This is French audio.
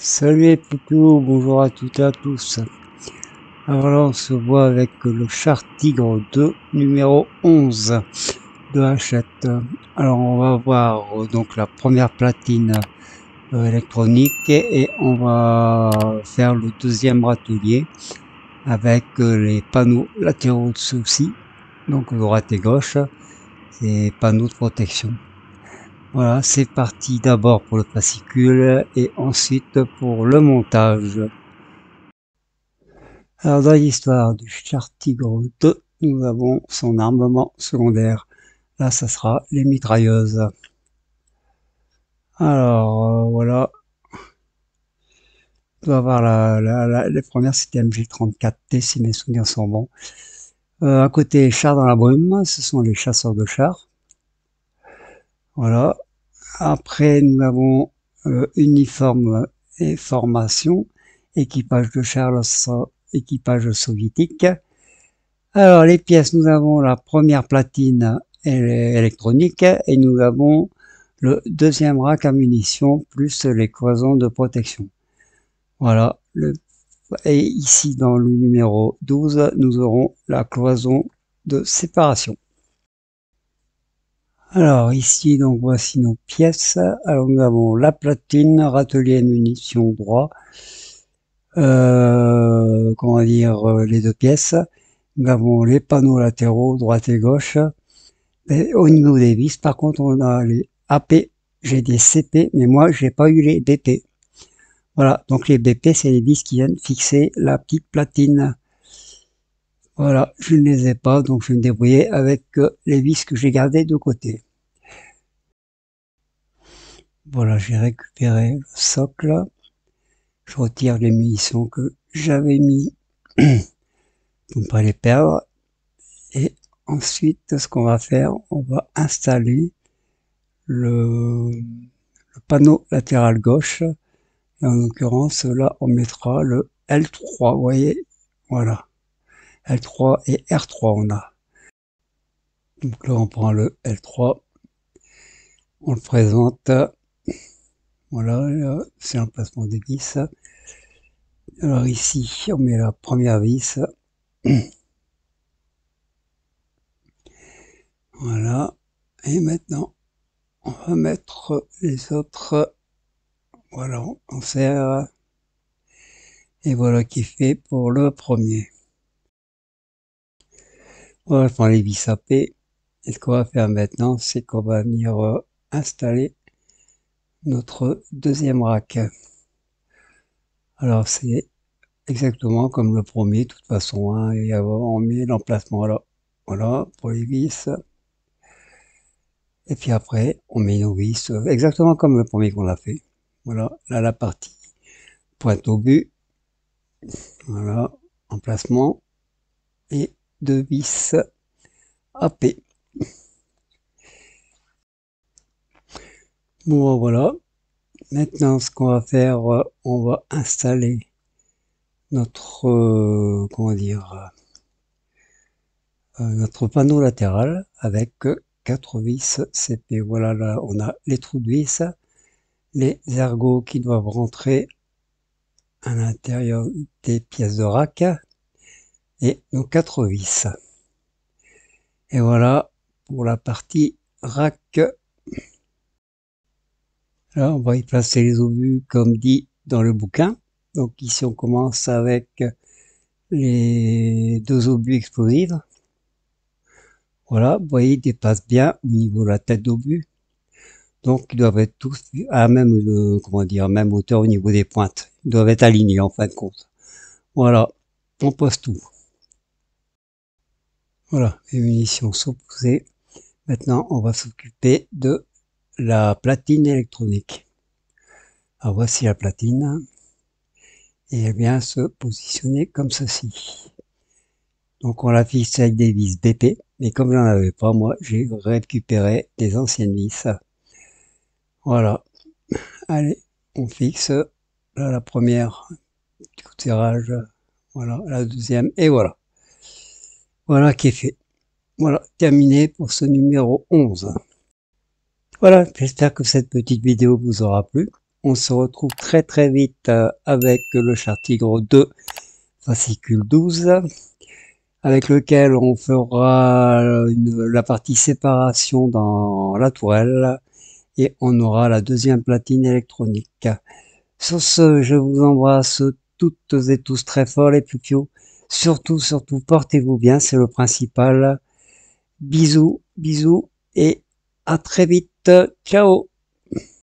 Salut les poutous, bonjour à toutes et à tous. Alors là on se voit avec le Char Tigre 2 numéro 11 de Hachette. Alors on va voir donc la première platine électronique et on va faire le deuxième râtelier avec les panneaux latéraux de ceux-ci, donc droite et gauche, ces panneaux de protection. Voilà, c'est parti d'abord pour le fascicule et ensuite pour le montage. Alors dans l'histoire du Char Tigre 2, nous avons son armement secondaire. Là, ça sera les mitrailleuses. Alors voilà, on doit avoir les premières, c'était MG34T si mes souvenirs sont bons. À côté, chars dans la brume, ce sont les chasseurs de chars. Voilà. Après, nous avons uniforme et formation, équipage de chars, équipage soviétique. Alors, les pièces, nous avons la première platine électronique et nous avons le deuxième rack à munitions plus les cloisons de protection. Voilà. Et ici, dans le numéro 12, nous aurons la cloison de séparation. Alors, ici, donc, voici nos pièces. Alors, nous avons la platine, râtelier munitions droit. Comment dire, les deux pièces. Nous avons les panneaux latéraux, droite et gauche. Et au niveau des vis, par contre, on a les AP, j'ai des CP, mais moi, j'ai pas eu les BP. Voilà, donc les BP, c'est les vis qui viennent fixer la petite platine. Voilà, je ne les ai pas, donc je vais me débrouiller avec les vis que j'ai gardées de côté. Voilà, j'ai récupéré le socle. Je retire les munitions que j'avais mis pour ne pas les perdre. Et ensuite, ce qu'on va faire, on va installer le panneau latéral gauche. Et en l'occurrence, là, on mettra le L3, vous voyez, voilà. L3 et R3, on a. Donc là, on prend le L3, on le présente. Voilà, c'est l'emplacement des vis. Alors ici, on met la première vis. Voilà. Et maintenant, on va mettre les autres. Voilà, on serre. Et voilà qui est fait pour le premier. On va prendre les vis AP. Et ce qu'on va faire maintenant, c'est qu'on va venir installer notre deuxième rack. Alors c'est exactement comme le premier, de toute façon, hein, et on met l'emplacement là, voilà, pour les vis. Et puis après, on met nos vis, exactement comme le premier qu'on a fait. Voilà, là la partie pointe au but, voilà, emplacement, et deux vis AP. Bon voilà, maintenant ce qu'on va faire, on va installer notre, comment dire, notre panneau latéral avec 4 vis CP. Voilà, là on a les trous de vis, les ergots qui doivent rentrer à l'intérieur des pièces de rack et nos 4 vis. Et voilà pour la partie rack. Là on va y placer les obus comme dit dans le bouquin. Donc ici on commence avec les deux obus explosifs. Voilà, vous voyez, ils dépassent bien au niveau de la tête d'obus. Donc, ils doivent être tous à même, comment dire, même hauteur au niveau des pointes. Ils doivent être alignés en fin de compte. Voilà, on pose tout. Voilà, les munitions sont posées. Maintenant, on va s'occuper de la platine électronique. Alors, voici la platine. Et elle vient se positionner comme ceci. Donc, on la fixe avec des vis BP. Mais comme j'en avais pas, moi, j'ai récupéré des anciennes vis. Voilà. Allez, on fixe là la première, petit coup de serrage, voilà, la deuxième, et voilà. Voilà qui est fait. Voilà, terminé pour ce numéro 11. Voilà, j'espère que cette petite vidéo vous aura plu. On se retrouve très très vite avec le Char Tigre 2, fascicule 12, avec lequel on fera la partie séparation dans la tourelle et on aura la deuxième platine électronique. Sur ce, je vous embrasse toutes et tous très fort les Pukios. Surtout, surtout, portez-vous bien, c'est le principal. Bisous, bisous et à très vite. Ciao!